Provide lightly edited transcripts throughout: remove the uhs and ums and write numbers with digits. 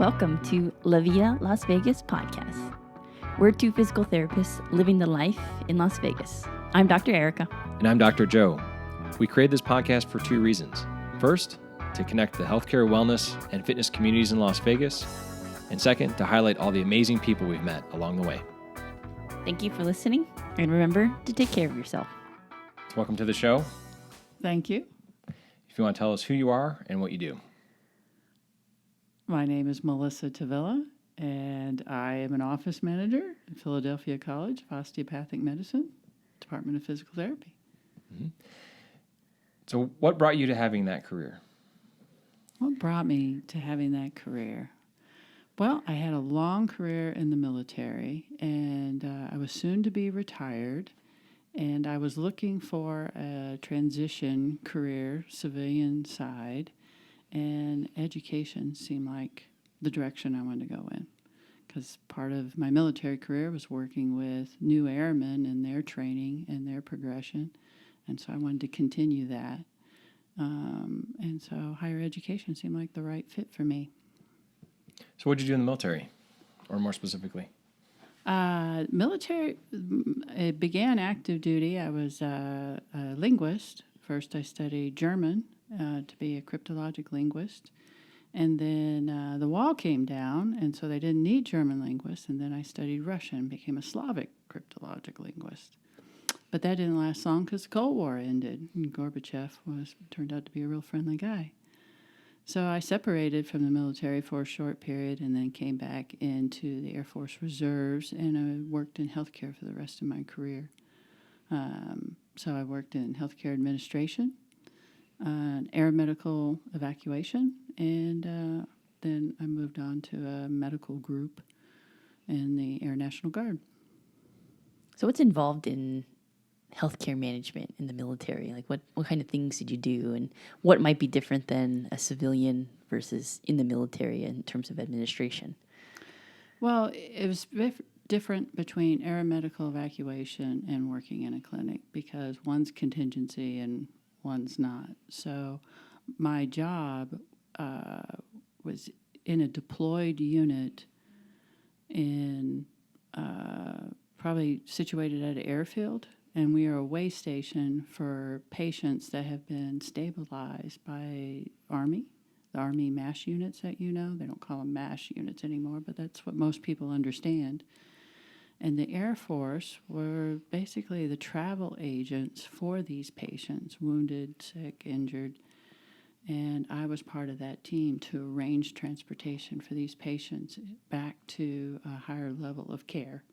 Welcome to La Villa Las Vegas podcast. We're two physical therapists living the life in Las Vegas. I'm Dr. Erica. And I'm Dr. Joe. We created this podcast for two reasons. First, to connect the healthcare, wellness, and fitness communities in Las Vegas. And second, to highlight all the amazing people we've met along the way. Thank you for listening, and remember to take care of yourself. So welcome to the show. Thank you. If you want to tell us who you are and what you do. My name is Melissa Tavilla, and I am an office manager at Philadelphia College of Osteopathic Medicine, Department of Physical Therapy. Mm-hmm. So what brought you to having that career? What brought me to having that career? Well, I had a long career in the military, and I was soon to be retired, and I was looking for a transition career, civilian side, and education seemed like the direction I wanted to go in, because part of my military career was working with new airmen and their training and their progression, and so I wanted to continue that. And so higher education seemed like the right fit for me. So what did you do in the military, or more specifically? Military, it began active duty. I was a linguist. First, I studied German to be a cryptologic linguist. And then the wall came down, and so they didn't need German linguists. And then I studied Russian, became a Slavic cryptologic linguist. But that didn't last long because the Cold War ended, and Gorbachev turned out to be a real friendly guy. So I separated from the military for a short period and then came back into the Air Force Reserves, and I worked in healthcare for the rest of my career. So I worked in healthcare administration, air medical evacuation, and then I moved on to a medical group in the Air National Guard. So what's involved in healthcare management in the military? Like what kind of things did you do, and what might be different than a civilian versus in the military in terms of administration? Well, it was different between air medical evacuation and working in a clinic because one's contingency and one's not. So my job was in a deployed unit in probably situated at an airfield, and we are a way station for patients that have been stabilized by Army, the Army MASH units that you know. They don't call them MASH units anymore, but that's what most people understand. And the Air Force were basically the travel agents for these patients, wounded, sick, injured. And I was part of that team to arrange transportation for these patients back to a higher level of care.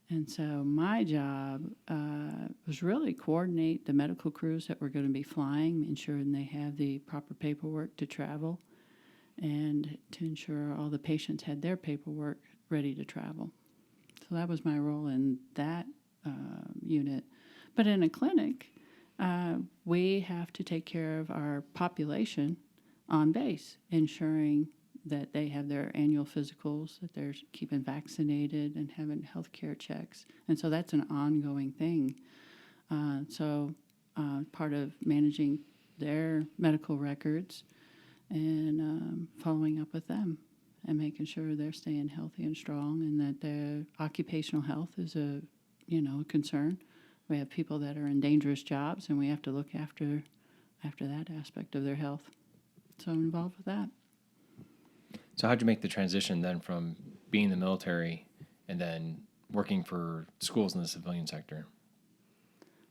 And so my job was really coordinate the medical crews that were going to be flying, ensuring they have the proper paperwork to travel, and to ensure all the patients had their paperwork ready to travel. So that was my role in that unit. But in a clinic, we have to take care of our population on base, ensuring that they have their annual physicals, that they're keeping vaccinated and having health care checks. And so that's an ongoing thing. So part of managing their medical records and following up with them and making sure they're staying healthy and strong, and that their occupational health is a concern. We have people that are in dangerous jobs, and we have to look after that aspect of their health. So I'm involved with that. So how'd you make the transition then from being in the military and then working for schools in the civilian sector?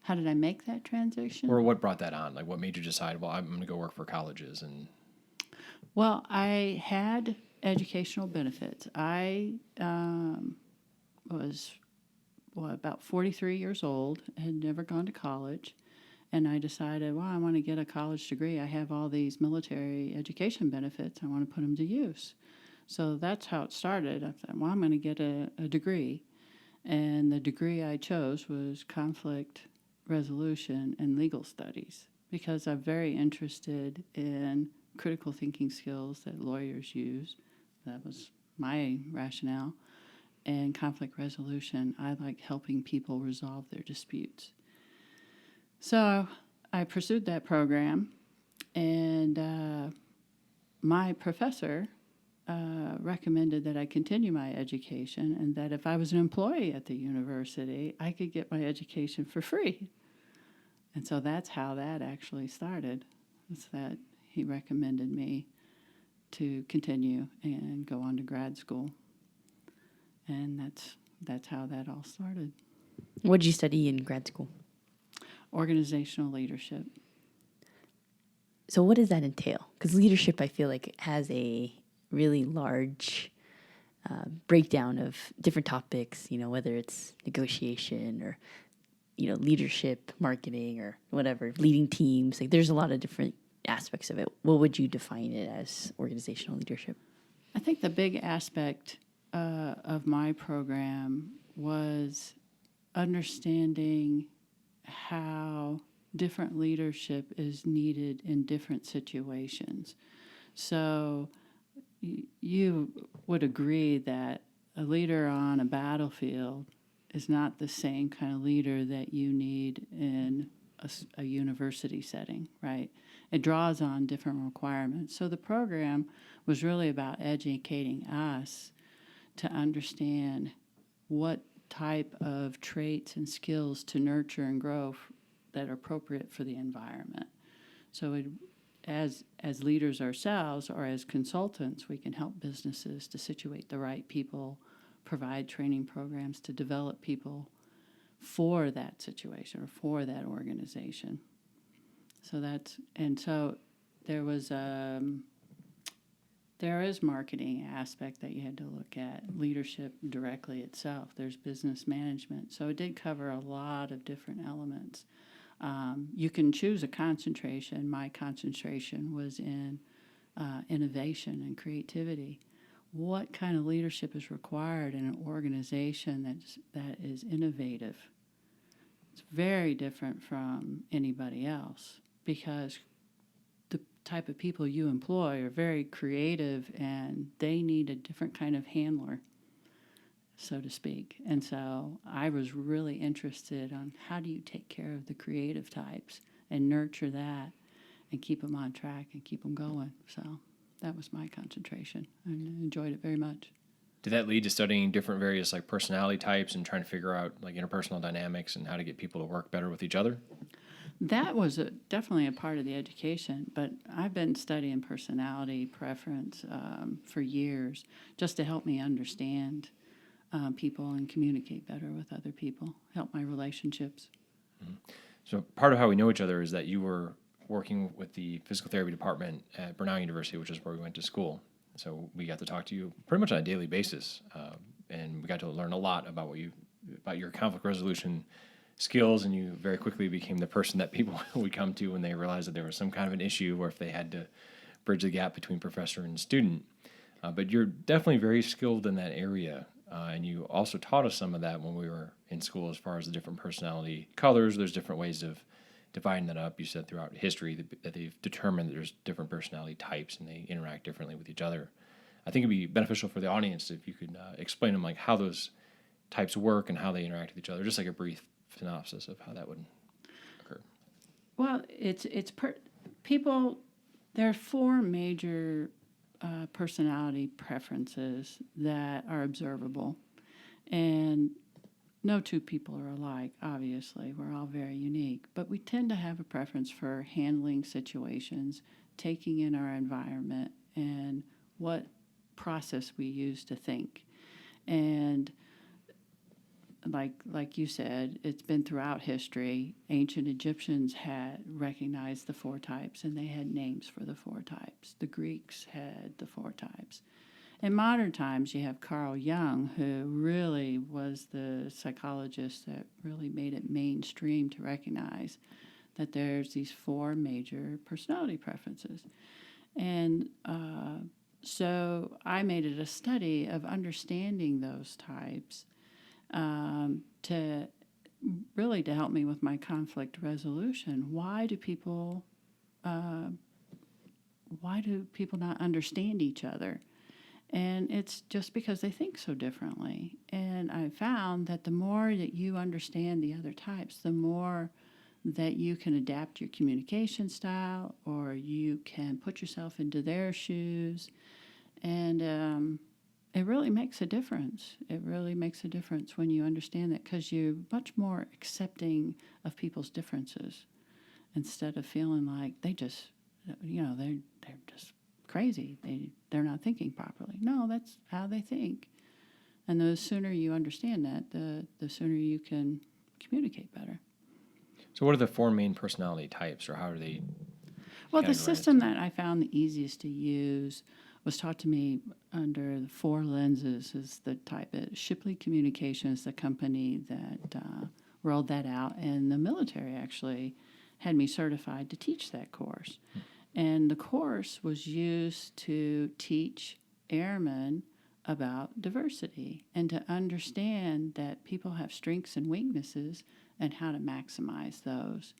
How did I make that transition? Or what brought that on? Like what made you decide, well, I'm going to go work for colleges? Well, I had educational benefits. I was about 43 years old, had never gone to college, and I decided, well, I want to get a college degree. I have all these military education benefits. I want to put them to use. So that's how it started. I thought, well, I'm going to get a degree. And the degree I chose was conflict resolution and legal studies, because I'm very interested in critical thinking skills that lawyers use. That was my rationale. And conflict resolution, I like helping people resolve their disputes. So I pursued that program, and my professor recommended that I continue my education, and that if I was an employee at the university, I could get my education for free. And so that's how that actually started. It's that he recommended me to continue and go on to grad school. And that's how that all started. What did you study in grad school? Organizational leadership. So what does that entail? Because leadership, I feel like, has a really large breakdown of different topics, whether it's negotiation or, leadership, marketing, or whatever, leading teams. Like, there's a lot of different aspects of it. What would you define it as, organizational leadership? I think the big aspect of my program was understanding how different leadership is needed in different situations. So you would agree that a leader on a battlefield is not the same kind of leader that you need in a university setting, right? It draws on different requirements. So the program was really about educating us to understand what type of traits and skills to nurture and grow that are appropriate for the environment. So as leaders ourselves or as consultants, we can help businesses to situate the right people, provide training programs to develop people for that situation or for that organization. So there is marketing aspect that you had to look at, leadership directly itself. There's business management. So it did cover a lot of different elements. You can choose a concentration. My concentration was in innovation and creativity. What kind of leadership is required in an organization that is innovative? It's very different from anybody else because the type of people you employ are very creative and they need a different kind of handler, so to speak. And so I was really interested on how do you take care of the creative types and nurture that and keep them on track and keep them going. So that was my concentration. I enjoyed it very much. Did that lead to studying different various personality types and trying to figure out interpersonal dynamics and how to get people to work better with each other? That was definitely a part of the education, but I've been studying personality preference for years just to help me understand people and communicate better with other people, help my relationships. Mm-hmm. So part of how we know each other is that you were working with the physical therapy department at Brenau University, which is where we went to school. So we got to talk to you pretty much on a daily basis, and we got to learn a lot about your conflict resolution skills, and you very quickly became the person that people would come to when they realized that there was some kind of an issue or if they had to bridge the gap between professor and student. But you're definitely very skilled in that area, and you also taught us some of that when we were in school as far as the different personality colors. There's different ways of dividing that up. You said throughout history that they've determined that there's different personality types and they interact differently with each other. I think it'd be beneficial for the audience if you could explain them how those types work and how they interact with each other, just like a brief synopsis of how that would occur. Well, people. There are four major personality preferences that are observable, and no two people are alike. Obviously, we're all very unique, but we tend to have a preference for handling situations, taking in our environment, and what process we use to think. And like you said, it's been throughout history. Ancient Egyptians had recognized the four types, and they had names for the four types. The Greeks had the four types. In modern times, you have Carl Jung, who really was the psychologist that really made it mainstream to recognize that there's these four major personality preferences. And so I made it a study of understanding those types to help me with my conflict resolution. Why do people not understand each other? And it's just because they think so differently. And I found that the more that you understand the other types, the more that you can adapt your communication style, or you can put yourself into their shoes And it really makes a difference. It really makes a difference when you understand that, because you're much more accepting of people's differences instead of feeling like they just, they're just crazy. They're not thinking properly. No, that's how they think. And the sooner you understand that, the sooner you can communicate better. So what are the 4 main personality types, or how are they? Well, the system that I found the easiest to use was taught to me under the 4 lenses is the type. Shipley Communications, the company that rolled that out, and the military actually had me certified to teach that course. And the course was used to teach airmen about diversity and to understand that people have strengths and weaknesses and how to maximize those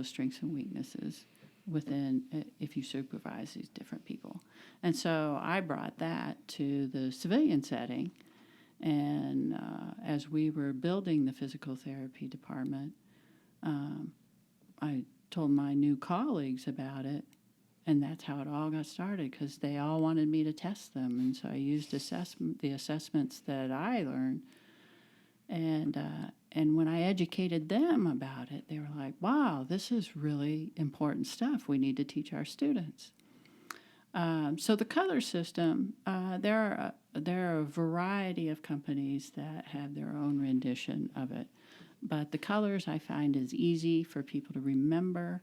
strengths and weaknesses within, if you supervise these different people. And so I brought that to the civilian setting, and as we were building the physical therapy department, I told my new colleagues about it, and that's how it all got started, because they all wanted me to test them. And so I used the assessments that I learned, and when I educated them about it, they were like, wow, this is really important stuff. We need to teach our students. So the color system, there are a variety of companies that have their own rendition of it. But the colors I find is easy for people to remember.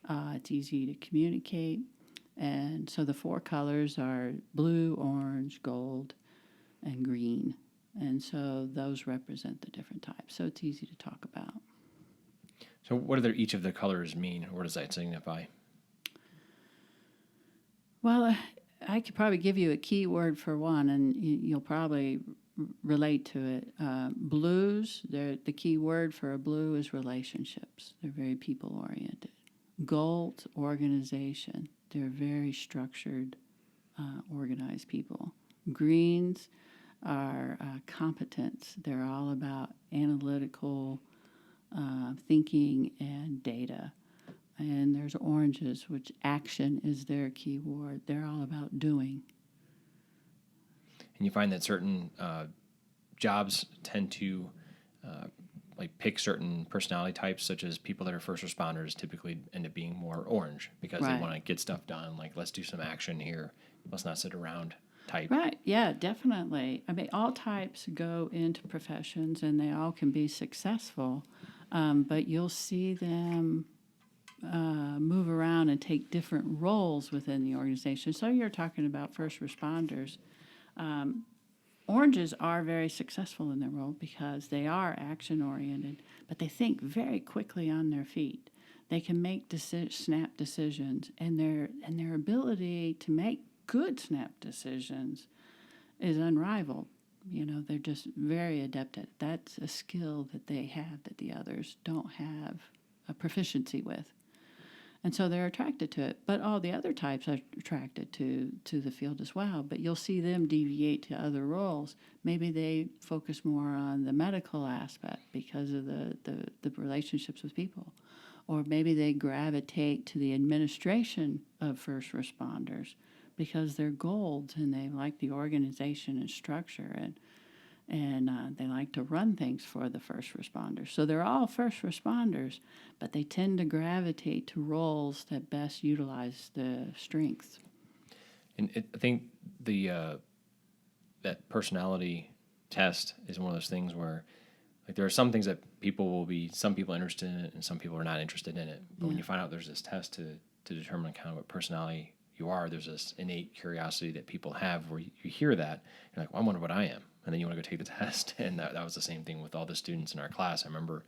It's easy to communicate. And so the 4 colors are blue, orange, gold, and green. And so those represent the different types. So it's easy to talk about. So what do each of the colors mean? What does that signify? Well, I could probably give you a key word for one, and you'll probably relate to it. Blues, the key word for a blue is relationships. They're very people-oriented. Gold, organization. They're very structured, organized people. Greens are competence. They're all about analytical thinking and data. And there's oranges, which action is their key word. They're all about doing. And you find that certain jobs tend to pick certain personality types, such as people that are first responders typically end up being more orange because Right. they want to get stuff done. Like, let's do some action here. Let's not sit around type. Right, yeah, definitely. I mean, all types go into professions and they all can be successful, but you'll see them move around and take different roles within the organization. So you're talking about first responders. Oranges are very successful in their role because they are action-oriented, but they think very quickly on their feet. They can make snap decisions, and their ability to make good snap decisions is unrivaled. They're just very adept at it. That's a skill that they have that the others don't have a proficiency with. And so they're attracted to it. But all the other types are attracted to the field as well. But you'll see them deviate to other roles. Maybe they focus more on the medical aspect because of the relationships with people. Or maybe they gravitate to the administration of first responders because they're golds and they like the organization and structure, and they like to run things for the first responders. So they're all first responders, but they tend to gravitate to roles that best utilize the strengths. And I think that personality test is one of those things where, like, there are some things that some people are interested in it and some people are not interested in it. But when you find out there's this test to determine kind of what personality you are, there's this innate curiosity that people have where you hear that, you're like, well, I wonder what I am. And then you want to go take the test. And that was the same thing with all the students in our class. I remember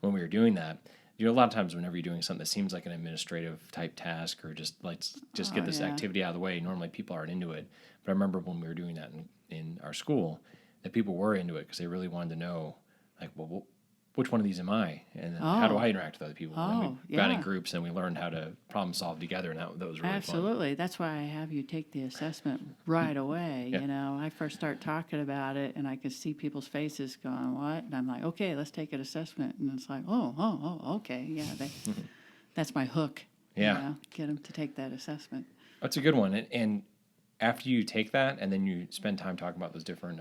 when we were doing that, a lot of times whenever you're doing something that seems like an administrative type task or just get this activity out of the way, normally people aren't into it. But I remember when we were doing that in our school, that people were into it because they really wanted to know, like, well, which one of these am I? And how do I interact with other people? And we got in groups and we learned how to problem solve together, and that was really Absolutely. fun. That's why I have you take the assessment right away. Yeah. I first start talking about it and I can see people's faces going, what? And I'm like, okay, let's take an assessment. And it's like, oh, okay. Yeah, that's my hook. Yeah. Get them to take that assessment. That's a good one. And after you take that and then you spend time talking about those different,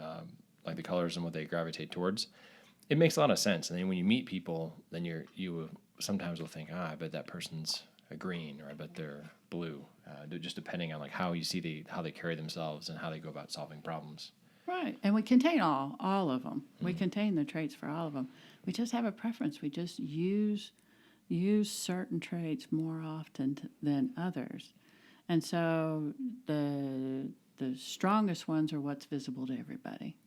like the colors and what they gravitate towards, it makes a lot of sense. And then when you meet people, then you sometimes will think, I bet that person's a green, or I bet they're blue, just depending on like how you see how they carry themselves and how they go about solving problems. Right, and we contain all of them. We contain the traits for all of them. We just have a preference. We just use certain traits more often than others. And so the strongest ones are what's visible to everybody.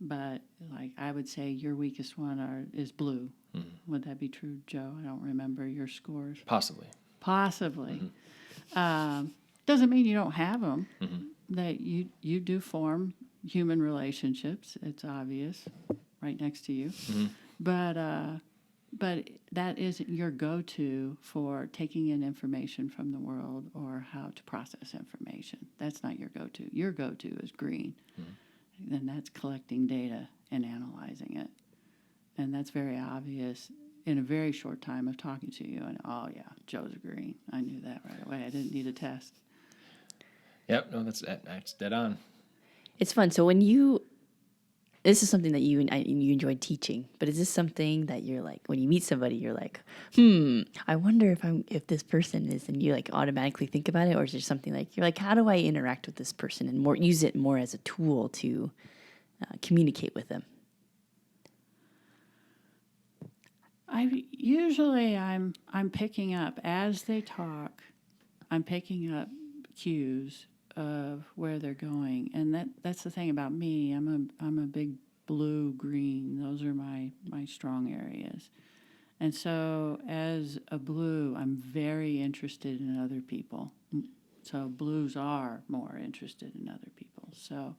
But like I would say your weakest one is blue. Mm-hmm. Would that be true, Joe? I don't remember your scores. Possibly. Mm-hmm. Doesn't mean you don't have them. Mm-hmm. That you do form human relationships. It's obvious right next to you. Mm-hmm. But that isn't your go-to for taking in information from the world or how to process information. That's not your go-to. Your go-to is green. Mm-hmm. And that's collecting data and analyzing it. And that's very obvious in a very short time of talking to you. And, oh, yeah, Joe's green. I knew that right away. I didn't need a test. Yep, no, that's dead on. It's fun. So this is something that you enjoyed teaching, but is this something that you're like, when you meet somebody, you're like, I wonder if this person is, and you like automatically think about it, or is there something like, you're like, how do I interact with this person and use it more as a tool to communicate with them? I'm picking up as they talk. I'm picking up cues of where they're going, and that's the thing about me. I'm a big blue green. Those are my strong areas, and so as a blue, I'm very interested in other people. So blues are more interested in other people. So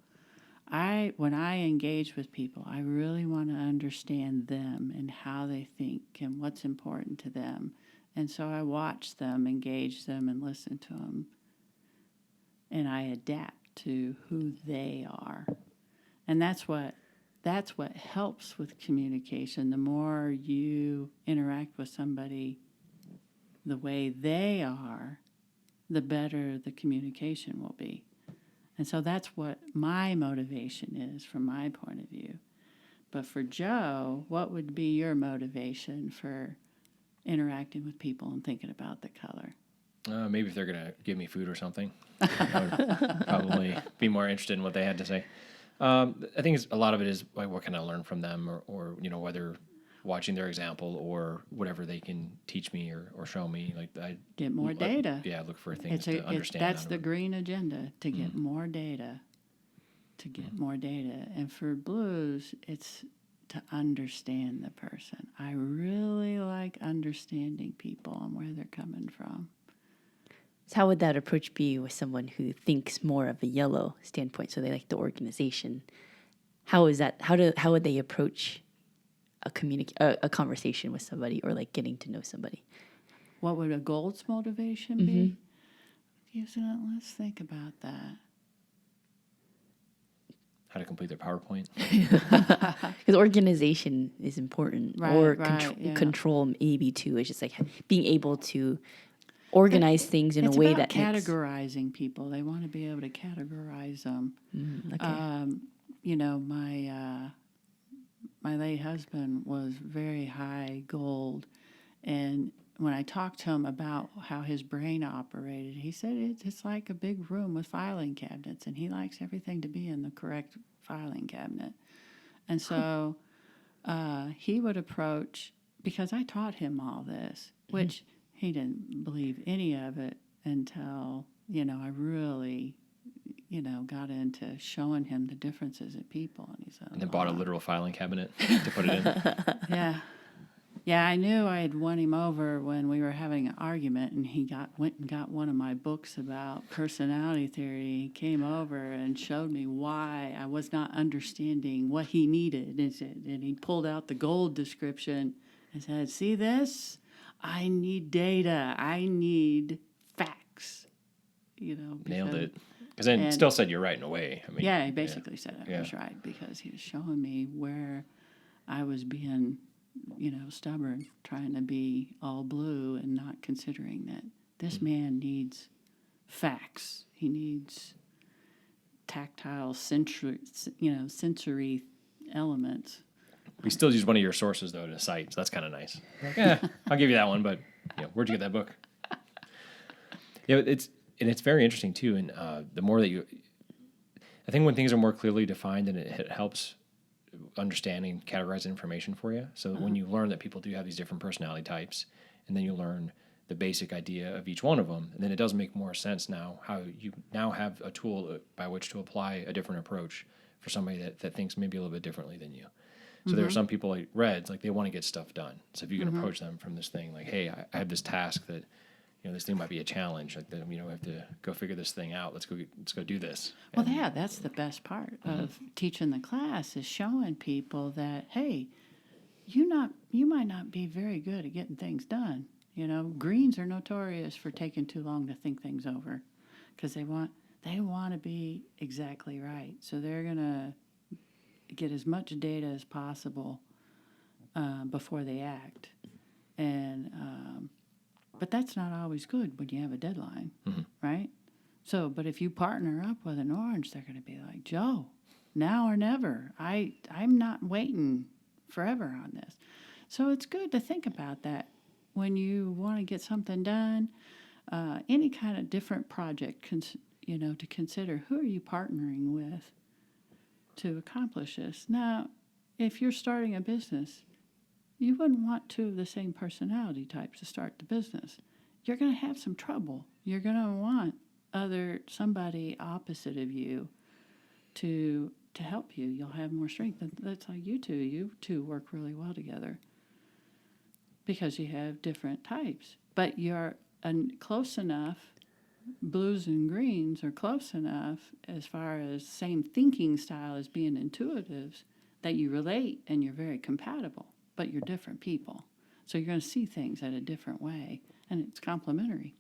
when I engage with people, I really want to understand them and how they think and what's important to them, and so I watch them, engage them, and listen to them. And I adapt to who they are. And that's what helps with communication. The more you interact with somebody the way they are, the better the communication will be. And so that's what my motivation is from my point of view. But for Joe, what would be your motivation for interacting with people and thinking about the color? Maybe if they're going to give me food or something, I would probably be more interested in what they had to say. I think a lot of it is like, what can I learn from them, or whether watching their example or whatever they can teach me or show me. Like I get more data. Look for things to understand. That's the green agenda, to get more data. To get more data. And for blues, it's to understand the person. I really like understanding people and where they're coming from. So how would that approach be with someone who thinks more of a yellow standpoint? So they like the organization. How is that? How would they approach a conversation with somebody, or like getting to know somebody? What would a gold's motivation be? Let's think about that. How to complete their PowerPoint. Because organization is important, control maybe too. It's just like being able to organize things in a way that categorizing people. They want to be able to categorize them. My late husband was very high gold, and when I talked to him about how his brain operated, he said it's like a big room with filing cabinets, and he likes everything to be in the correct filing cabinet. And so he would approach, because I taught him all this, which he didn't believe any of it until, I really, got into showing him the differences in people. And he said, and then bought a literal filing cabinet to put it in. Yeah. Yeah, I knew I had won him over when we were having an argument, and he went and got one of my books about personality theory. He came over and showed me why I was not understanding what he needed. And he pulled out the gold description and said, "See this? I need data. I need facts." Nailed it. Because then still said you're right in a way. I mean, yeah, he basically said I was right, because he was showing me where I was being stubborn, trying to be all blue and not considering that this man needs facts. He needs tactile, sensory elements. We still use one of your sources, though, to cite, so that's kind of nice. Like, yeah, I'll give you that one, but where'd you get that book? It's very interesting, too, and the more that I think when things are more clearly defined, and it helps understanding, categorizing information for you, so when you learn that people do have these different personality types, and then you learn the basic idea of each one of them, and then it does make more sense now how you now have a tool by which to apply a different approach for somebody that thinks maybe a little bit differently than you. So there are some people like Reds, like they want to get stuff done. So if you can approach them from this thing, like, hey, I have this task that, this thing might be a challenge. Like, we have to go figure this thing out. Let's go do this. Well, that's the best part of teaching the class is showing people that, hey, you might not be very good at getting things done. Greens are notorious for taking too long to think things over because they want to be exactly right. So they're going to get as much data as possible before they act. And but that's not always good when you have a deadline, right? So, but if you partner up with an orange, they're going to be like, Joe, now or never. I'm not waiting forever on this. So it's good to think about that when you want to get something done. Any kind of different project, to consider who are you partnering with to accomplish this. Now, if you're starting a business, you wouldn't want two of the same personality types to start the business. You're going to have some trouble. You're going to want somebody opposite of you to help you. You'll have more strength. That's like you two. You two work really well together because you have different types. But you're close enough. Blues and greens are close enough as far as same thinking style as being intuitives that you relate and you're very compatible, but you're different people. So you're going to see things at a different way, and it's complementary.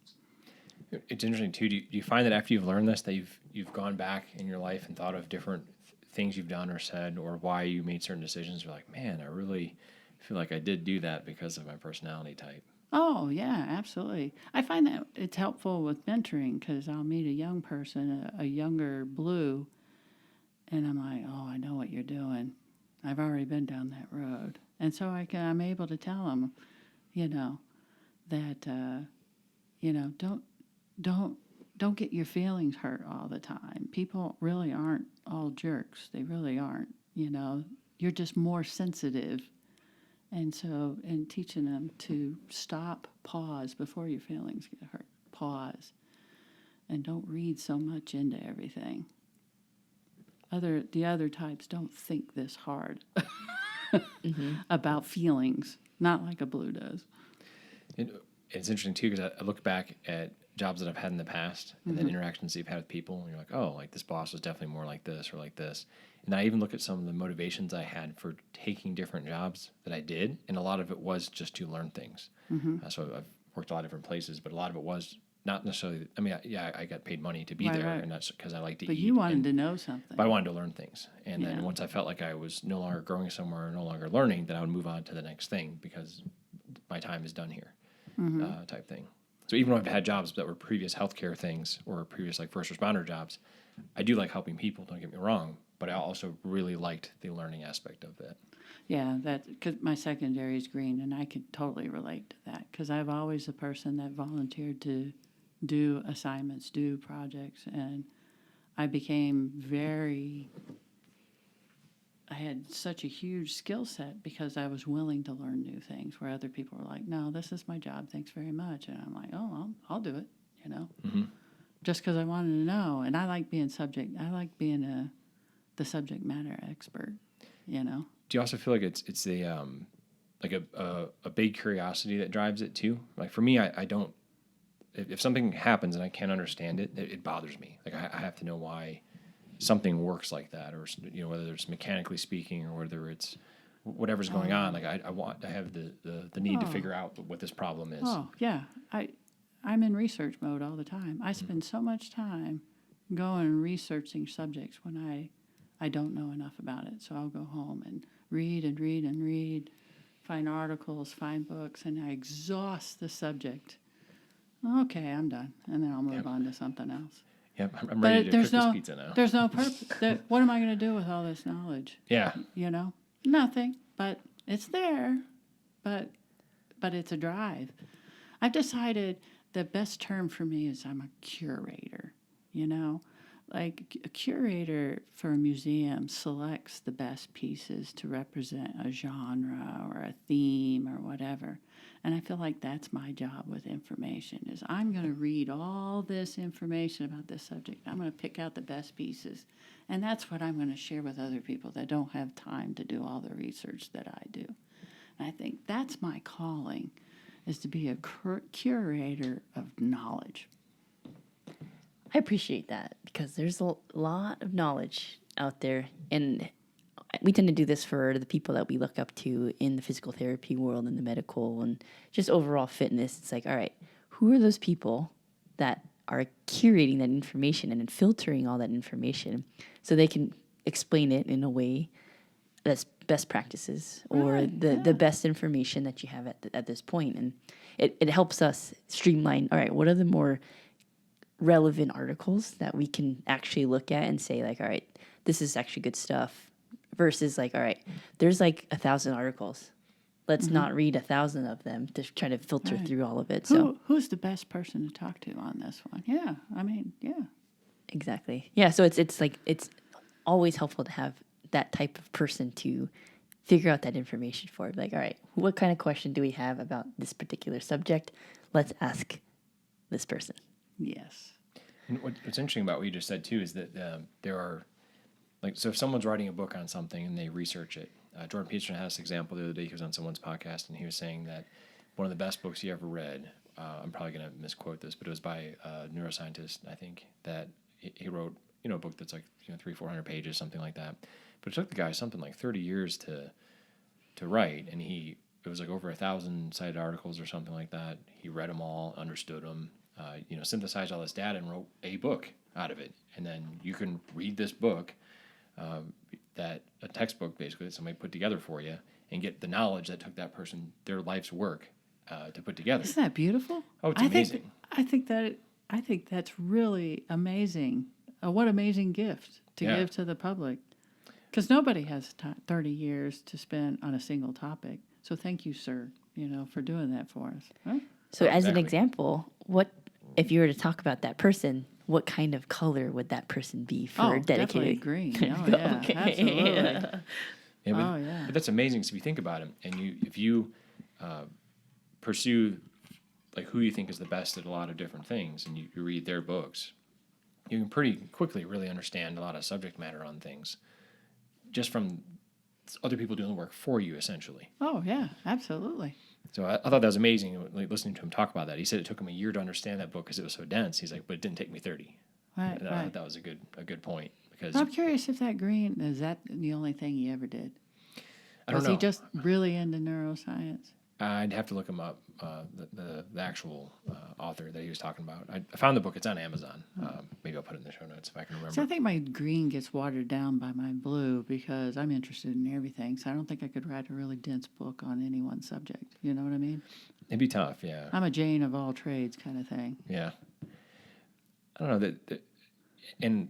It's interesting, too. Do you find that after you've learned this that you've gone back in your life and thought of different things you've done or said or why you made certain decisions? You're like, man, I really feel like I did do that because of my personality type. Oh, yeah, absolutely. I find that it's helpful with mentoring because I'll meet a young person, a younger blue, and I'm like, oh, I know what you're doing. I've already been down that road. And so I'm able to tell them, that, don't get your feelings hurt all the time. People really aren't all jerks. They really aren't, You're just more sensitive. And so, in teaching them to stop, pause before your feelings get hurt. Pause. And don't read so much into everything. The other types don't think this hard about feelings, not like a blue does. It's interesting, too, because I look back at jobs that I've had in the past and then interactions that you've had with people, and you're like, oh, like this boss was definitely more like this or like this. And I even look at some of the motivations I had for taking different jobs that I did, and a lot of it was just to learn things. So I've worked a lot of different places, but a lot of it was not necessarily, I got paid money to be there, right. And that's because I like to eat. But you wanted to know something. But I wanted to learn things. And then once I felt like I was no longer growing somewhere or no longer learning, then I would move on to the next thing because my time is done here type thing. So even when I've had jobs that were previous healthcare things or previous like first responder jobs, I do like helping people, don't get me wrong, but I also really liked the learning aspect of it. Yeah, because my secondary is green, and I could totally relate to that because I've always the person that volunteered to do assignments, do projects, and I became I had such a huge skill set because I was willing to learn new things where other people were like, no, this is my job, thanks very much. And I'm like, oh, I'll do it, just because I wanted to know. And I like being the subject matter expert, Do you also feel like it's a big curiosity that drives it too? Like for me, I don't, if something happens and I can't understand it, it bothers me. Like I have to know why something works like that, or whether it's mechanically speaking or whether it's whatever's going on. Like I have the need to figure out what this problem is. Oh yeah, I'm in research mode all the time. I spend so much time going and researching subjects when I don't know enough about it. So I'll go home and read and read and read, find articles, find books, and I exhaust the subject Okay, I'm done. And then I'll move on to something else. Yep, I'm But ready to cook there's this no pizza now. there's no purpose. What am I going to do with all this knowledge? Yeah. Nothing. But it's there. But it's a drive. I've decided the best term for me is I'm a curator. Like a curator for a museum selects the best pieces to represent a genre or a theme or whatever. And I feel like that's my job with information is I'm going to read all this information about this subject. I'm going to pick out the best pieces. And that's what I'm going to share with other people that don't have time to do all the research that I do. And I think that's my calling, is to be a curator of knowledge. I appreciate that because there's a lot of knowledge out there, and we tend to do this for the people that we look up to in the physical therapy world and the medical and just overall fitness. It's like, all right, who are those people that are curating that information and then filtering all that information so they can explain it in a way that's best practices or the best information that you have at this point. And it helps us streamline, all right, what are the more relevant articles that we can actually look at and say like, all right, this is actually good stuff versus like, all right, there's like 1,000 articles. Let's not read 1,000 of them to try to filter through all of it. Who's the best person to talk to on this one? Yeah. Exactly. Yeah. So it's like, it's always helpful to have that type of person to figure out that information for. Like, all right, what kind of question do we have about this particular subject? Let's ask this person. Yes. And what's interesting about what you just said too is that there are, like, so if someone's writing a book on something and they research it, Jordan Peterson had this example the other day. He was on someone's podcast and he was saying that one of the best books he ever read, I'm probably going to misquote this, but it was by a neuroscientist, I think, that he wrote, a book that's like 300-400 pages, something like that. But it took the guy something like 30 years to write, and it was like over 1,000 cited articles or something like that. He read them all, understood them, synthesized all this data and wrote a book out of it. And then you can read this book, that a textbook basically that somebody put together for you, and get the knowledge that took that person their life's work to put together. Isn't that beautiful? Oh, it's amazing. I think that's really amazing. What amazing gift to give to the public. Because nobody has 30 years to spend on a single topic. So thank you, sir, for doing that for us. Huh? So as an example, what if you were to talk about that person, what kind of color would that person be for dedicated? Definitely green. Oh, yeah, Okay. absolutely. Yeah, but that's amazing. So if you think about it, and if you pursue like who you think is the best at a lot of different things, and you read their books, you can pretty quickly really understand a lot of subject matter on things just from other people doing the work for you, essentially. Oh, yeah, absolutely. So I thought that was amazing, like, listening to him talk about that. He said it took him a year to understand that book because it was so dense. He's like, but it didn't take me 30. Right, and right. That was a good point. Because I'm curious if that green, is that the only thing he ever did? I don't know. Was he just really into neuroscience? I'd have to look him up, the actual author that he was talking about. I found the book. It's on Amazon. Maybe I'll put it in the show notes if I can remember. So I think my green gets watered down by my blue because I'm interested in everything. So I don't think I could write a really dense book on any one subject. You know what I mean? It'd be tough, yeah. I'm a Jane of all trades kind of thing. Yeah. I don't know.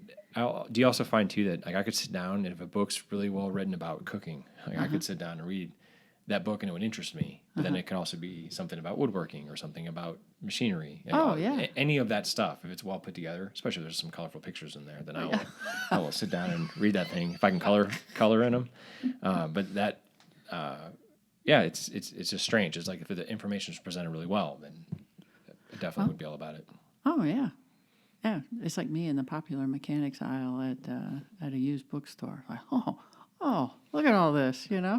Do you also find, too, that like I could sit down and if a book's really well written about cooking, I could sit down and read that book and it would interest me. But then it can also be something about woodworking or something about machinery. Any of that stuff, if it's well put together, especially if there's some colorful pictures in there, then I will sit down and read that thing if I can color in them. But that, it's just strange. It's like if the information is presented really well, then it definitely would be all about it. Oh, yeah. Yeah, it's like me in the popular mechanics aisle at a used bookstore. Like, look at all this, Yeah.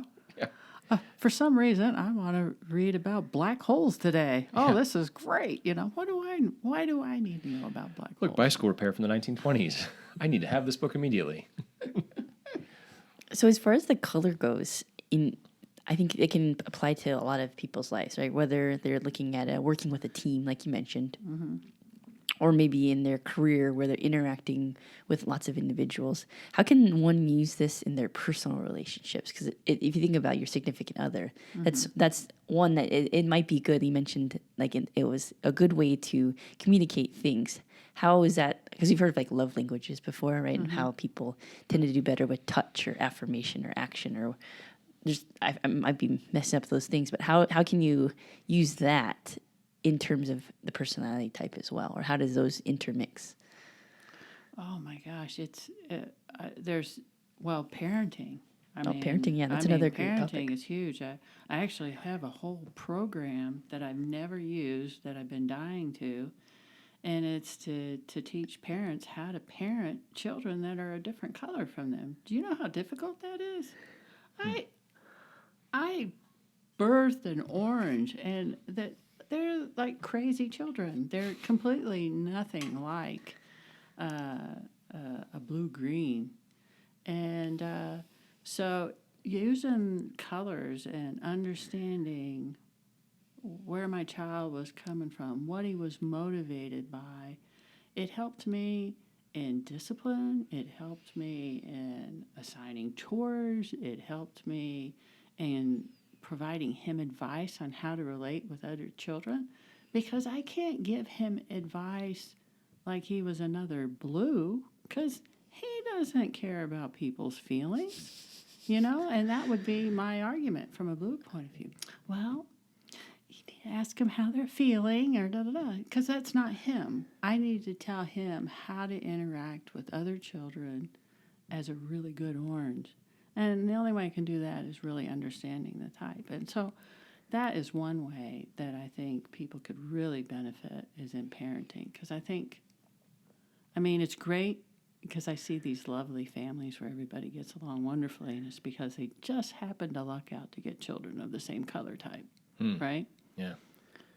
For some reason, I want to read about black holes today. Oh, this is great. Why do I need to know about black holes? Look, bicycle repair from the 1920s. I need to have this book immediately. So as far as the color goes, I think it can apply to a lot of people's lives, right? Whether they're looking at working with a team, like you mentioned, or maybe in their career where they're interacting with lots of individuals. How can one use this in their personal relationships? Because if you think about your significant other, that's one that it might be good. You mentioned like it was a good way to communicate things. How is that? Because you've heard of like love languages before, right? And how people tend to do better with touch or affirmation or action or I might be messing up those things, but how can you use that in terms of the personality type as well, or how does those intermix? Oh my gosh, there's parenting. Parenting, yeah, that's another great topic. Parenting is huge. I actually have a whole program that I've never used that I've been dying to, and it's to teach parents how to parent children that are a different color from them. Do you know how difficult that is? I birthed an orange, and that they're like crazy children. They're completely nothing like a blue-green. And so using colors and understanding where my child was coming from, what he was motivated by, it helped me in discipline. It helped me in assigning chores. It helped me in providing him advice on how to relate with other children, because I can't give him advice like he was another blue, because he doesn't care about people's feelings, and that would be my argument from a blue point of view. Well, you need to ask him how they're feeling or da-da-da, because that's not him. I need to tell him how to interact with other children as a really good orange. And the only way I can do that is really understanding the type. And so that is one way that I think people could really benefit is in parenting. Because it's great because I see these lovely families where everybody gets along wonderfully, and it's because they just happen to luck out to get children of the same color type, right? Yeah.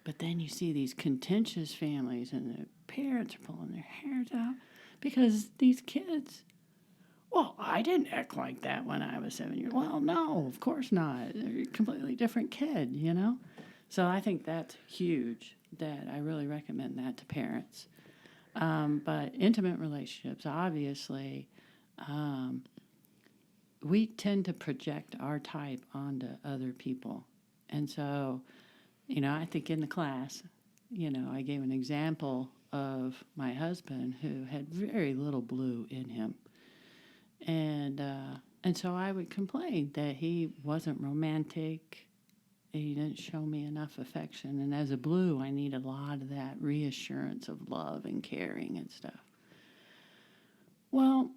But then you see these contentious families, and the parents are pulling their hairs out because these kids... Well, I didn't act like that when I was 7 years old. Well, no, of course not. They're a completely different kid, So I think that's huge, that I really recommend that to parents. But intimate relationships, obviously, we tend to project our type onto other people. And so, I think in the class, I gave an example of my husband who had very little blue in him. And so I would complain that he wasn't romantic. He didn't show me enough affection. And as a blue, I need a lot of that reassurance of love and caring and stuff. Well,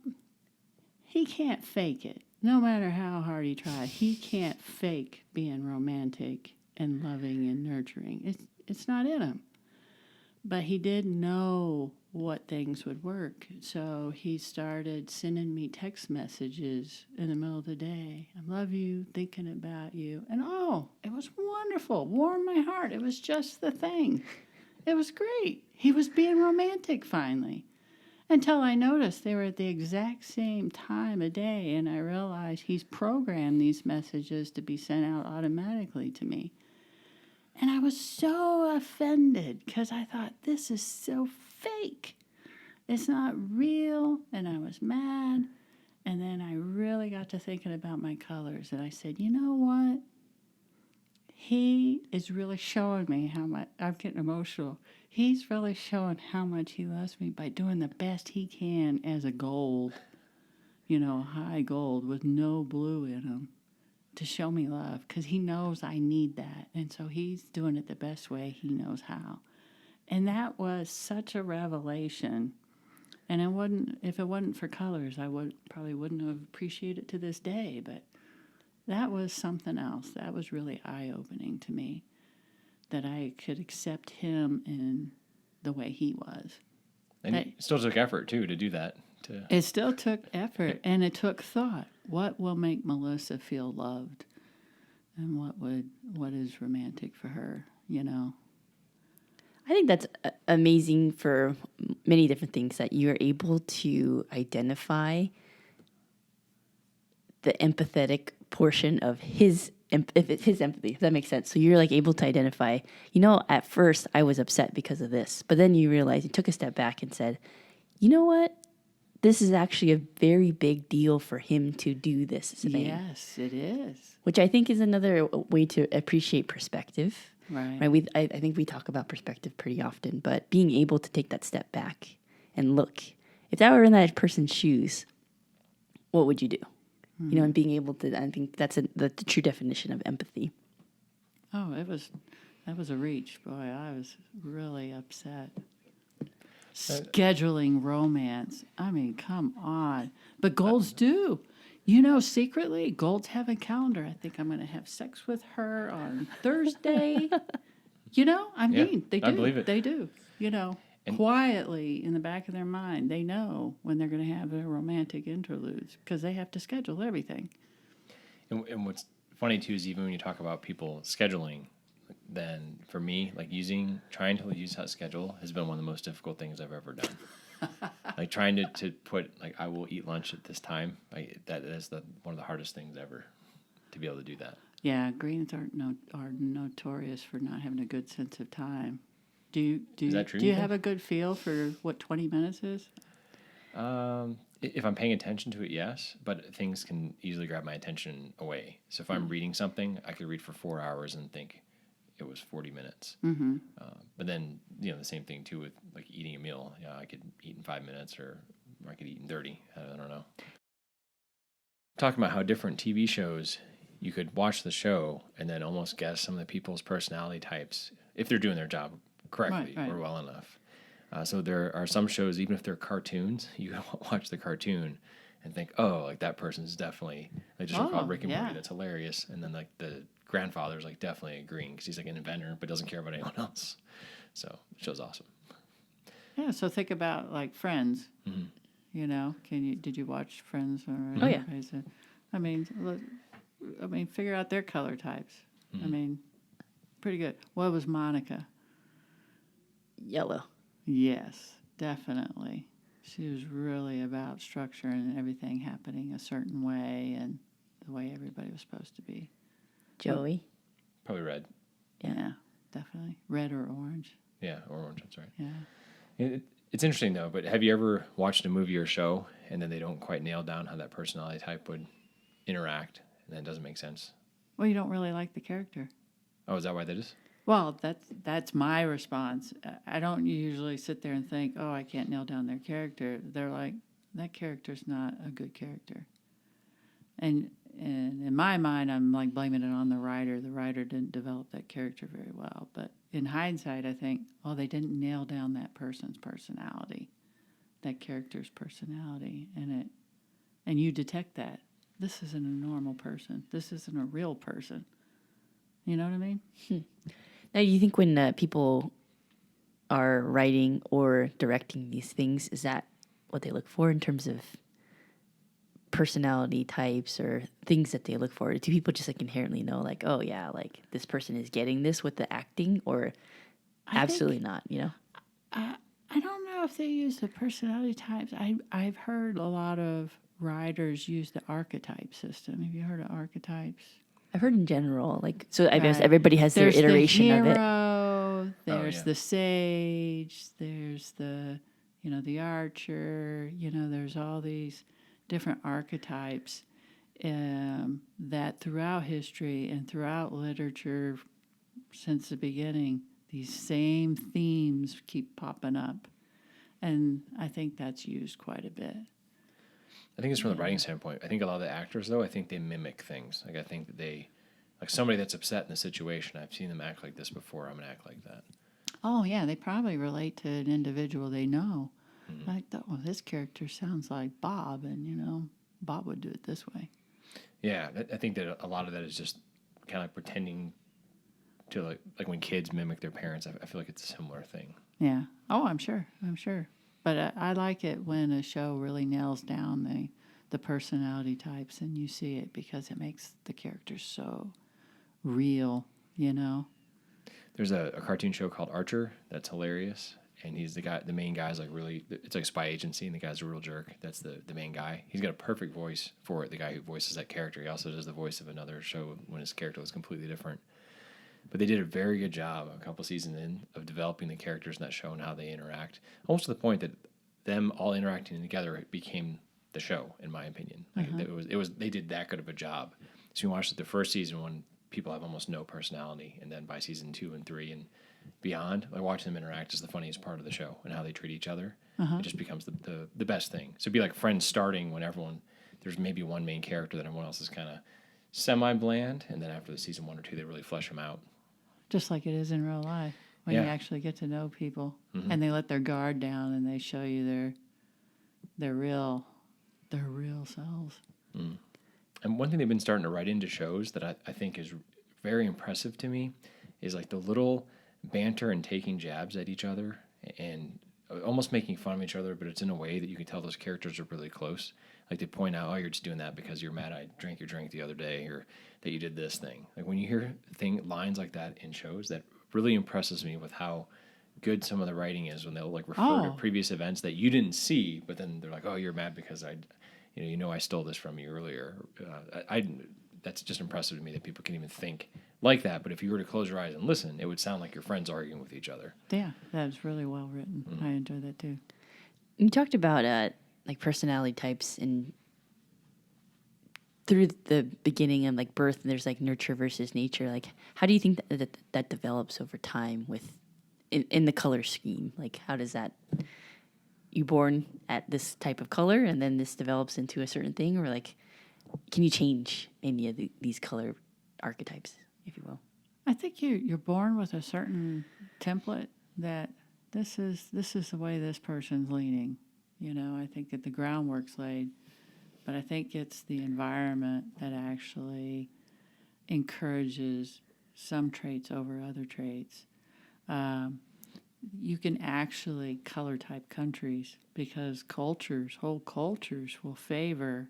he can't fake it. No matter how hard he tries, he can't fake being romantic and loving and nurturing. It's not in him. But he did know what things would work. So he started sending me text messages in the middle of the day. I love you, thinking about you. And it was wonderful. Warmed my heart. It was just the thing. It was great. He was being romantic finally. Until I noticed they were at the exact same time of day, and I realized he's programmed these messages to be sent out automatically to me. And I was so offended because I thought, this is so fake. It's not real. And I was mad. And then I really got to thinking about my colors. And I said, you know what? He is really showing me how much, I'm getting emotional. He's really showing how much he loves me by doing the best he can as a gold, high gold with no blue in him, to show me love, because he knows I need that. And so he's doing it the best way he knows how. And that was such a revelation. And if it wasn't for colors, I probably wouldn't have appreciated it to this day. But that was something else. That was really eye-opening to me, that I could accept him in the way he was. And it still took effort, too, to do that. It still took effort, and it took thought. What will make Melissa feel loved? And what is romantic for her, I think that's amazing for many different things, that you're able to identify the empathetic portion of his if it's his empathy, if that makes sense. So you're like able to identify, you know, at first I was upset because of this, but then you realize you took a step back and said, you know what? This is actually a very big deal for him to do this thing. Yes, it is. Which I think is another way to appreciate perspective. Right. I think we talk about perspective pretty often, but being able to take that step back and look, if I were in that person's shoes, what would you do? You know, and being able to, I think that's the true definition of empathy. Oh, that was a reach. Boy, I was really upset. Scheduling romance. I mean, come on. But Golds do. You know, secretly, Golds have a calendar. I think I'm going to have sex with her on Thursday. You know, I mean, they do. I believe it. They do. You know, quietly in the back of their mind, they know when they're going to have their romantic interludes because they have to schedule everything. And what's funny, too, is even when you talk about people scheduling, then for me, like trying to use that schedule has been one of the most difficult things I've ever done. Like trying to put, like, I will eat lunch at this time, that is one of the hardest things ever, to be able to do that. Yeah, Greens are notorious for not having a good sense of time. Is that true? Do you have a good feel for what 20 minutes is? If I'm paying attention to it, yes, but things can easily grab my attention away. So if I'm reading something, I could read for 4 hours and think it was 40 minutes. Mm-hmm. But then, you know, the same thing too with like eating a meal. You know, I could eat in 5 minutes or I could eat in 30. I don't know. Talking about how different TV shows, you could watch the show and then almost guess some of the people's personality types if they're doing their job correctly or well enough. So there are some shows, even if they're cartoons, you can watch the cartoon and think, oh, like that person's definitely, I just recalled Rick and Morty, that's hilarious. And then like the grandfather's like definitely agreeing because he's like an inventor but doesn't care about anyone else. So the show's awesome. Yeah, so think about like Friends. Mm-hmm. You know, did you watch Friends already? Oh yeah. I mean, figure out their color types. Mm-hmm. I mean, pretty good. What was Monica? Yellow. Yes, definitely. She was really about structure and everything happening a certain way and the way everybody was supposed to be. Joey? Probably red. Yeah, definitely. Red or orange. Yeah, or orange, that's right. Yeah. It's interesting, though, but have you ever watched a movie or show and then they don't quite nail down how that personality type would interact and then it doesn't make sense? Well, you don't really like the character. Oh, is that why that is? Well, that's my response. I don't usually sit there and think, oh, I can't nail down their character. They're like, that character's not a good character. And in my mind, I'm like blaming it on the writer. The writer didn't develop that character very well. But in hindsight, I think, oh, they didn't nail down that person's personality, that character's personality. And you detect that. This isn't a normal person. This isn't a real person. You know what I mean? Now, do you think when people are writing or directing these things, is that what they look for in terms of personality types or things that they look for? Do people just like inherently know, like, oh yeah, like this person is getting this with the acting, or absolutely not? You know, I don't know if they use the personality types. I've heard a lot of writers use the archetype system. Have you heard of archetypes? I've heard in general, like, so I guess everybody has their iteration of it. There's the sage, there's the archer, there's all these different archetypes that throughout history and throughout literature since the beginning, these same themes keep popping up. And I think that's used quite a bit. I think it's from the writing standpoint. I think a lot of the actors, though, I think they mimic things. Like, I think that they, like somebody that's upset in a situation, I've seen them act like this before, I'm going to act like that. Oh, yeah, they probably relate to an individual they know. Mm-hmm. Like, oh, this character sounds like Bob, and, Bob would do it this way. Yeah, I think that a lot of that is just kind of like pretending to, like when kids mimic their parents, I feel like it's a similar thing. Yeah. Oh, I'm sure. But I like it when a show really nails down the personality types and you see it because it makes the characters so real, There's a cartoon show called Archer that's hilarious. and he's the main guy's like really, it's like a spy agency, and the guy's a real jerk. That's the main guy. He's got a perfect voice for it, the guy who voices that character. He also does the voice of another show when his character was completely different. But they did a very good job a couple seasons in of developing the characters in that show and how they interact, almost to the point that them all interacting together became the show, in my opinion. Like it was they did that good of a job. So you watched the first season when people have almost no personality, and then by season 2 and 3 and beyond, like watching them interact is the funniest part of the show, and how they treat each other. It just becomes the best thing. So it'd be like Friends starting when there's maybe one main character that everyone else is kind of semi-bland, and then after the season 1 or 2, they really flesh them out. Just like it is in real life, when you actually get to know people, and they let their guard down, and they show you their real selves. And one thing they've been starting to write into shows that I think is very impressive to me is like the little banter and taking jabs at each other and almost making fun of each other, but it's in a way that you can tell those characters are really close. Like they point out, oh, you're just doing that because you're mad I drank your drink the other day, or that you did this thing. Like when you hear lines like that in shows, that really impresses me with how good some of the writing is when they'll like refer to previous events that you didn't see, but then they're like, oh, you're mad because I stole this from you earlier. That's just impressive to me that people can even think like that. But if you were to close your eyes and listen, it would sound like your friends arguing with each other. Yeah, that's really well written. I enjoy that too. You talked about like personality types, and through the beginning of like birth, and there's like nurture versus nature. Like, how do you think that develops over time in the color scheme? Like, how does that? You born at this type of color, and then this develops into a certain thing, or like, can you change any of these color archetypes, if you will? I think you're born with a certain template that this is the way this person's leaning. I think that the groundwork's laid, but I think it's the environment that actually encourages some traits over other traits. You can actually color type countries because whole cultures will favor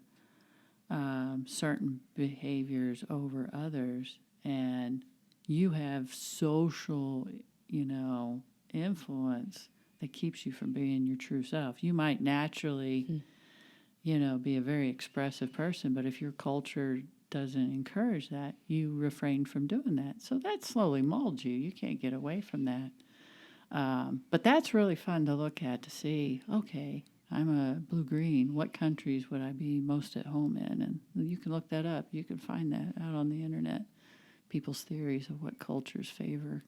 certain behaviors over others, and you have social, influence that keeps you from being your true self. You might naturally, be a very expressive person, but if your culture doesn't encourage that, you refrain from doing that. So that slowly molds you. You can't get away from that. But that's really fun to look at, to see, okay, I'm a blue-green. What countries would I be most at home in? And you can look that up. You can find that out on the internet, people's theories of what cultures favor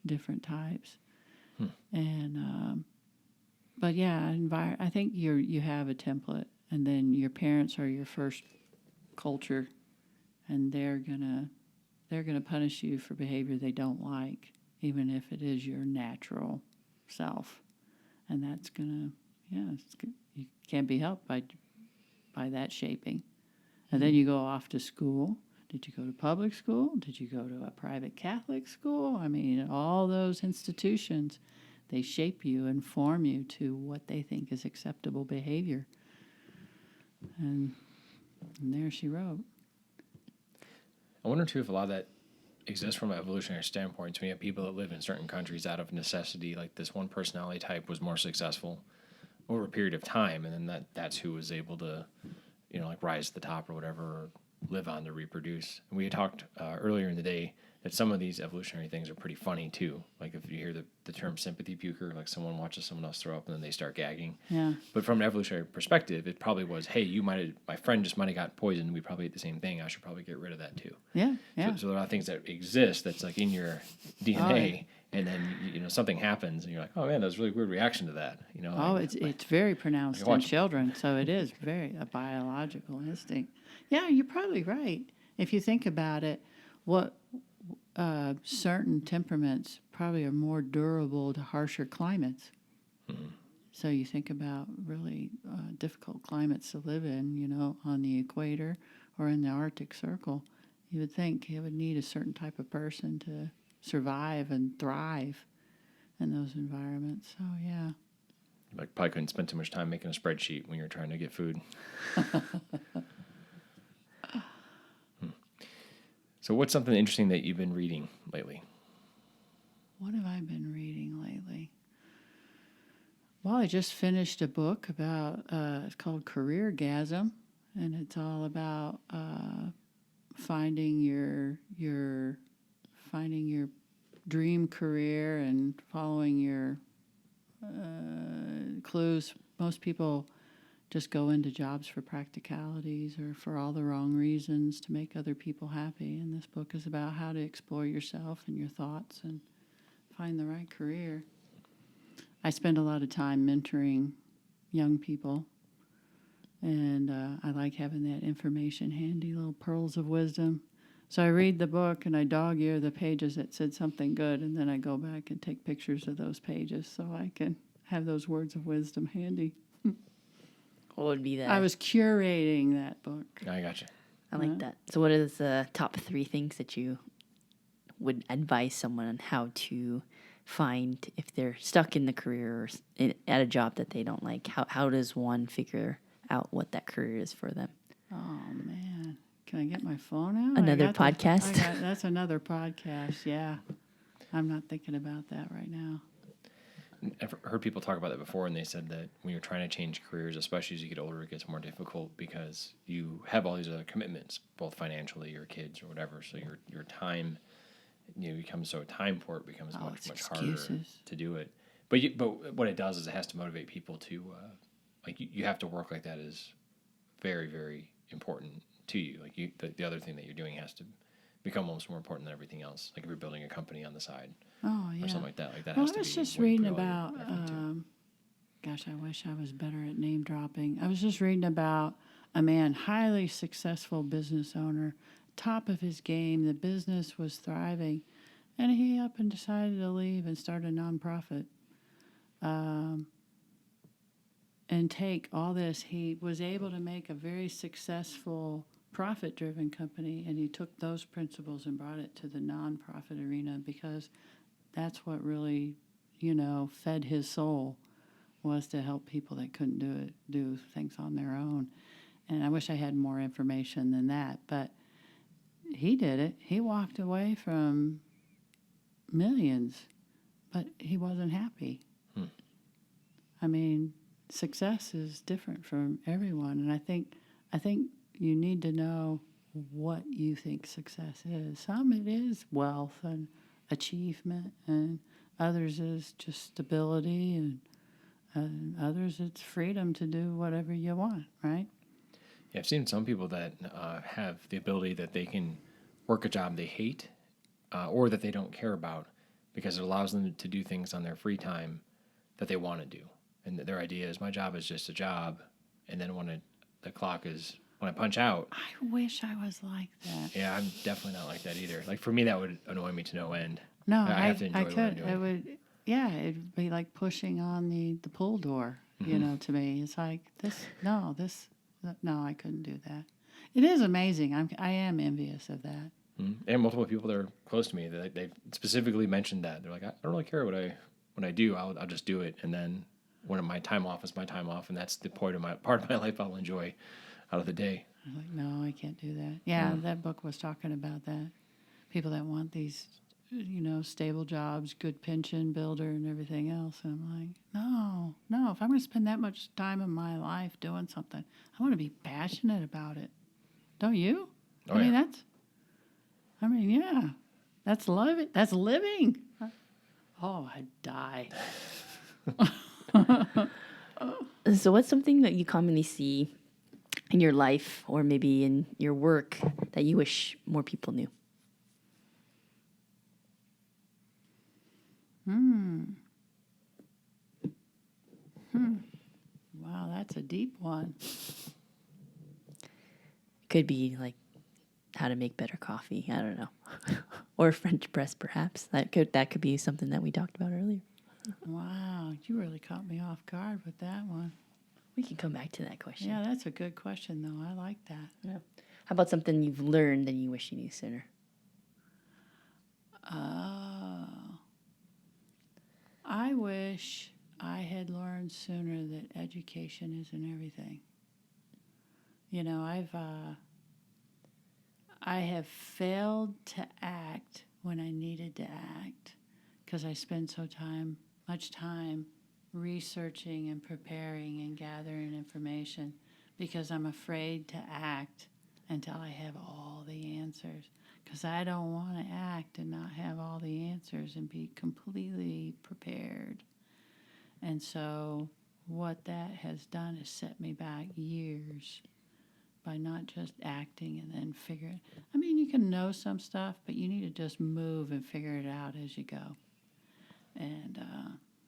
different types. And, but yeah, I think you have a template, and then your parents are your first culture, and they're gonna punish you for behavior they don't like, even if it is your natural self. And that's you can't be helped by that shaping. And then you go off to school. Did you go to public school? Did you go to a private Catholic school? I mean, all those institutions, they shape you and form you to what they think is acceptable behavior. And there she wrote. I wonder, too, if a lot of that exists from an evolutionary standpoint. So we have people that live in certain countries out of necessity, like this one personality type was more successful over a period of time, and then that's who was able to, like rise to the top or whatever, or live on to reproduce. And we had talked earlier in the day that some of these evolutionary things are pretty funny too. Like if you hear the term sympathy puker, like someone watches someone else throw up and then they start gagging. Yeah. But from an evolutionary perspective, it probably was, hey, my friend just might have got poisoned. We probably ate the same thing. I should probably get rid of that too. Yeah, yeah. So there are a lot of things that exist that's like in your DNA, and then something happens, and you're like, oh man, that was a really weird reaction to that. It's very pronounced in children, so it is very a biological instinct. Yeah, you're probably right. If you think about it, what certain temperaments probably are more durable to harsher climates. Mm-hmm. So you think about really difficult climates to live in, on the equator or in the Arctic Circle. You would think it would need a certain type of person to survive and thrive in those environments. So, yeah. Like, probably couldn't spend too much time making a spreadsheet when you're trying to get food. So what's something interesting that you've been reading lately? What have I been reading lately? I just finished a book about, it's called Careergasm, and it's all about finding your dream career and following your clues. Most people just go into jobs for practicalities or for all the wrong reasons to make other people happy. And this book is about how to explore yourself and your thoughts and find the right career. I spend a lot of time mentoring young people, and I like having that information handy, little pearls of wisdom. So I read the book and I dog ear the pages that said something good, and then I go back and take pictures of those pages so I can have those words of wisdom handy. What would be that? I was curating that book. I gotcha. I like that. So what is the top 3 things that you would advise someone on how to find if they're stuck in the career or at a job that they don't like? How does one figure out what that career is for them? Oh, man. Can I get my phone out? Another podcast? That's another podcast, yeah. I'm not thinking about that right now. I've heard people talk about that before, and they said that when you're trying to change careers, especially as you get older, it gets more difficult because you have all these other commitments, both financially, your kids or whatever. So your time, becomes so time poor, it becomes much harder to do it. But what it does is it has to motivate people to you have to work like that is very, very important to you. Like the other thing that you're doing has to become almost more important than everything else. Like if you're building a company on the side. Oh, yeah. Or something like that. Like that well, has to be. I was just what you reading put all your about, effort into. gosh, I wish I was better at name dropping. I was just reading about a man, highly successful business owner, top of his game. The business was thriving. And he up and decided to leave and start a nonprofit. And take all this. He was able to make a very successful profit-driven company, and he took those principles and brought it to the nonprofit arena because that's what really, fed his soul, was to help people that couldn't do things on their own. And I wish I had more information than that, but he did it. He walked away from millions, but he wasn't happy. I mean, success is different from everyone, and I think you need to know what you think success is. Some it is wealth and achievement, and others is just stability, and others it's freedom to do whatever you want, right? Yeah, I've seen some people that have the ability that they can work a job they hate or that they don't care about because it allows them to do things on their free time that they want to do. And their idea is, my job is just a job, and then when I punch out. I wish I was like that. Yeah, I'm definitely not like that either. Like for me, that would annoy me to no end. No, I have to enjoy what I'm doing. It would. Yeah, it'd be like pushing on the pull door. To me, it's like no, I couldn't do that. It is amazing. I am envious of that. And multiple people that are close to me, they specifically mentioned that. They're like, I don't really care what I do. I'll just do it, and then when my time off is my time off, and that's the part of my life I'll enjoy out of the day. I'm like, no, I can't do that. Yeah, that book was talking about that. People that want these, stable jobs, good pension builder and everything else. And I'm like, no, if I'm going to spend that much time in my life doing something, I want to be passionate about it. Don't you? Oh, yeah. That's living. That's living. Oh, I'd die. So what's something that you commonly see in your life or maybe in your work that you wish more people knew? Wow, that's a deep one. Could be like how to make better coffee. I don't know. Or French press, perhaps. That could be something that we talked about earlier. Wow, you really caught me off guard with that one. We can come back to that question. Yeah, that's a good question, though. I like that. Yeah. How about something you've learned and you wish you knew sooner? I wish I had learned sooner that education isn't everything. I have failed to act when I needed to act because I spend much time researching and preparing and gathering information because I'm afraid to act until I have all the answers. Because I don't want to act and not have all the answers and be completely prepared. And so what that has done is set me back years by not just acting and then figuring. I mean, you can know some stuff, but you need to just move and figure it out as you go. And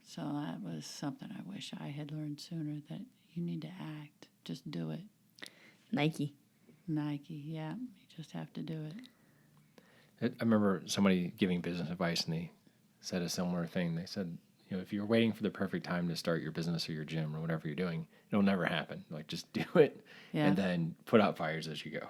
so that was something I wish I had learned sooner, that you need to act. Just do it. Nike, yeah. You just have to do it. I remember somebody giving business advice, and they said a similar thing. They said, if you're waiting for the perfect time to start your business or your gym or whatever you're doing, it'll never happen. Like, just do it and then put out fires as you go.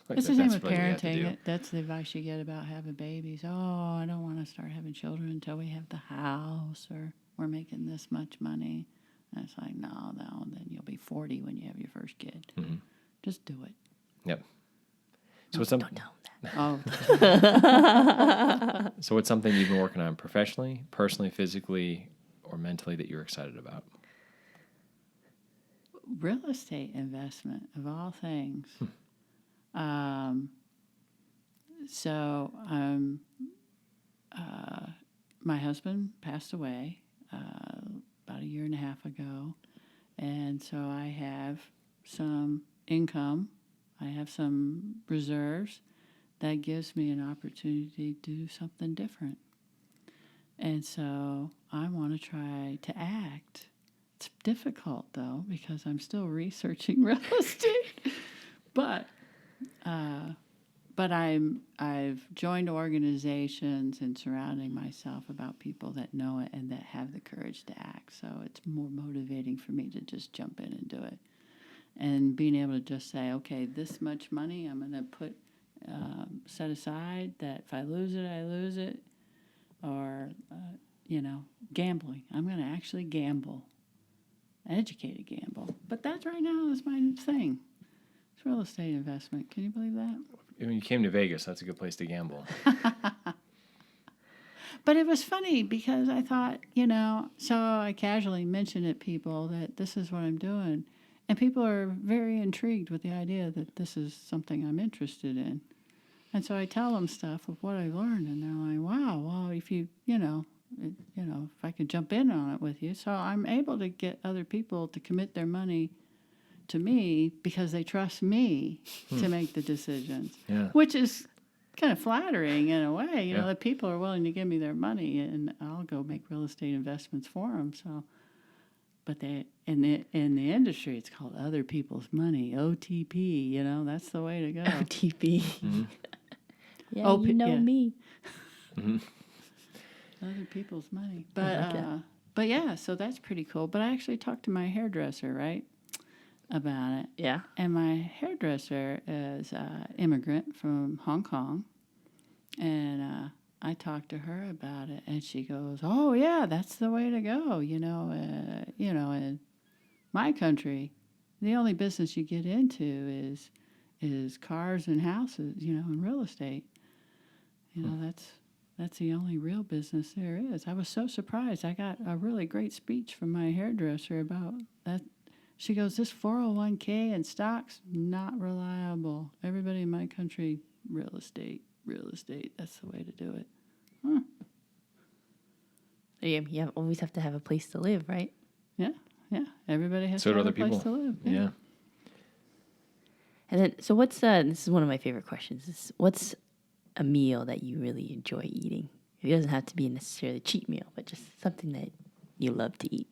It's the same with parenting. That's the advice you get about having babies. Oh, I don't want to start having children until we have the house or we're making this much money. And it's like, no, then you'll be 40 when you have your first kid. Mm-hmm. Just do it. Yep. So don't tell them that. Oh. So what's something you've been working on professionally, personally, physically, or mentally that you're excited about? Real estate investment, of all things. My husband passed away about a year and a half ago, and so I have some income. I have some reserves that gives me an opportunity to do something different. And so I want to try to act. It's difficult, though, because I'm still researching real estate. But I've joined organizations and surrounding myself about people that know it and that have the courage to act. So it's more motivating for me to just jump in and do it. And being able to just say, okay, this much money I'm going to put set aside, that if I lose it, I lose it. Or, gambling. I'm going to actually gamble. Educated gamble. But that's right now is my thing. It's real estate investment. Can you believe that? When you came to Vegas, that's a good place to gamble. But it was funny because I thought, so I casually mentioned to people that this is what I'm doing. And people are very intrigued with the idea that this is something I'm interested in. And so I tell them stuff of what I've learned, and they're like, wow, well, if if I could jump in on it with you. So I'm able to get other people to commit their money to me because they trust me to make the decisions, which is kind of flattering in a way, that people are willing to give me their money and I'll go make real estate investments for them. So, but in the industry, it's called other people's money, OTP. That's the way to go. OTP. Mm-hmm. Yeah, me. Mm-hmm. Other people's money, but yeah, so that's pretty cool. But I actually talked to my hairdresser, right, about it. Yeah. And my hairdresser is an immigrant from Hong Kong, and I talked to her about it, and she goes, "Oh yeah, that's the way to go." In my country, the only business you get into is cars and houses, and real estate. That's the only real business there is. I was so surprised. I got a really great speech from my hairdresser about that. She goes, this 401k and stocks, not reliable. Everybody in my country, real estate. That's the way to do it. Huh. You always have to have a place to live, right? Yeah. Everybody has to have a place to live. Yeah. And then, so what's, this is one of my favorite questions, what's a meal that you really enjoy eating? It doesn't have to be necessarily a cheat meal, but just something that you love to eat.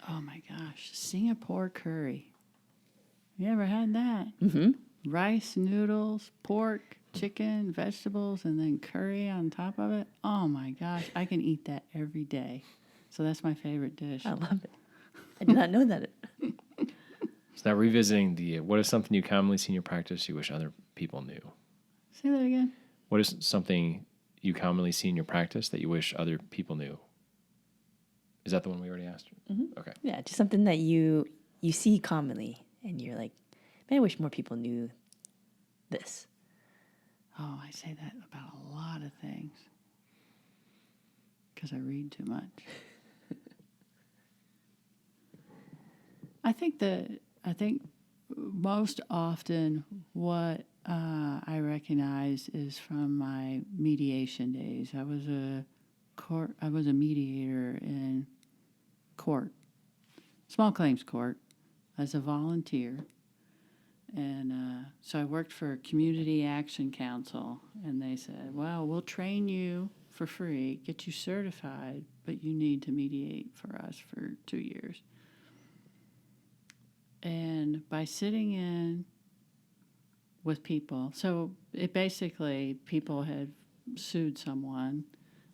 Oh my gosh, Singapore curry. You ever had that? Mm-hmm. Rice, noodles, pork, chicken, vegetables, and then curry on top of it. Oh my gosh, I can eat that every day. So that's my favorite dish. I love it. I did not know that. So now revisiting what is something you commonly see in your practice you wish other people knew? Say that again. What is something you commonly see in your practice that you wish other people knew? Is that the one we already asked? Mm-hmm. Okay. Yeah, just something that you see commonly, and you're like, man, I wish more people knew this. Oh, I say that about a lot of things because I read too much. I think most often what I recognize is from my mediation days. I was a mediator in court, small claims court, as a volunteer. And so I worked for Community Action Council, and they said, well, we'll train you for free, get you certified, but you need to mediate for us for 2 years. And by sitting in with people, so it basically, people had sued someone,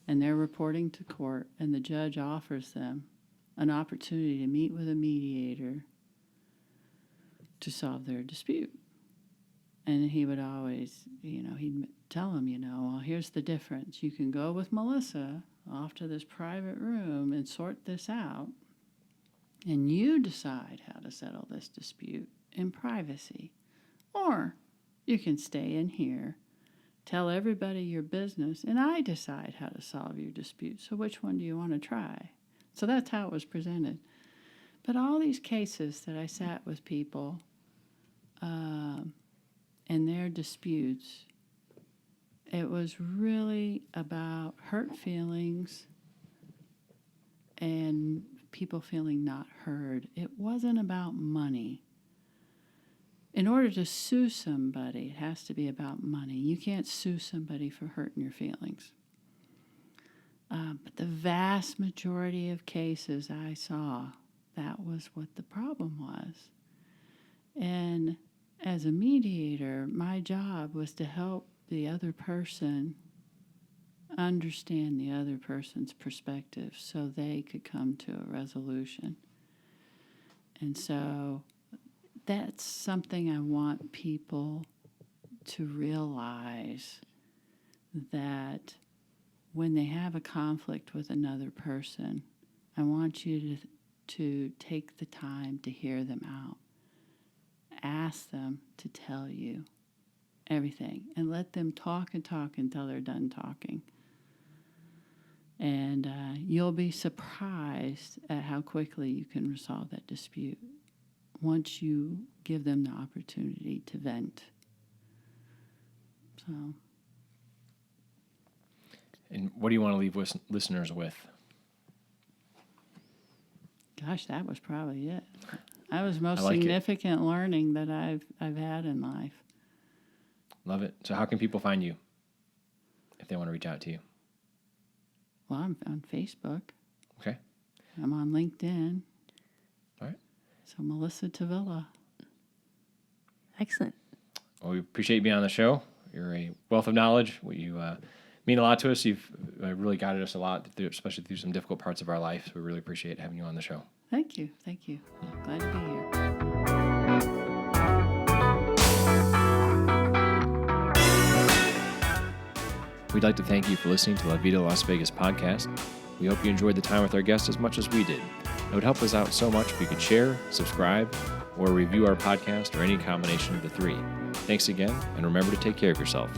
and they're reporting to court, and the judge offers them an opportunity to meet with a mediator to solve their dispute. And he would always, he'd tell them, well, here's the difference. You can go with Melissa off to this private room and sort this out, and you decide how to settle this dispute in privacy. Or you can stay in here, tell everybody your business, and I decide how to solve your dispute. So which one do you want to try? So that's how it was presented. But all these cases that I sat with people and their disputes, it was really about hurt feelings and people feeling not heard. It wasn't about money. In order to sue somebody, it has to be about money. You can't sue somebody for hurting your feelings. But the vast majority of cases I saw, that was what the problem was. And as a mediator, my job was to help the other person understand the other person's perspective so they could come to a resolution. And so that's something I want people to realize, that when they have a conflict with another person, I want you to take the time to hear them out. Ask them to tell you everything and let them talk and talk until they're done talking. And you'll be surprised at how quickly you can resolve that dispute once you give them the opportunity to vent. So. And what do you want to leave listeners with? Gosh, that was probably it. That was the most like significant learning that I've had in life. Love it. So how can people find you if they want to reach out to you? Well, I'm on Facebook. Okay. I'm on LinkedIn. All right. So Melissa Tavilla. Excellent. Well, we appreciate you being on the show. You're a wealth of knowledge. You mean a lot to us. You've really guided us a lot, especially through some difficult parts of our life. So we really appreciate having you on the show. Thank you. Thank you. Glad to be here. We'd like to thank you for listening to La Vida Las Vegas podcast. We hope you enjoyed the time with our guests as much as we did. It would help us out so much if you could share, subscribe, or review our podcast, or any combination of the three. Thanks again, and remember to take care of yourself.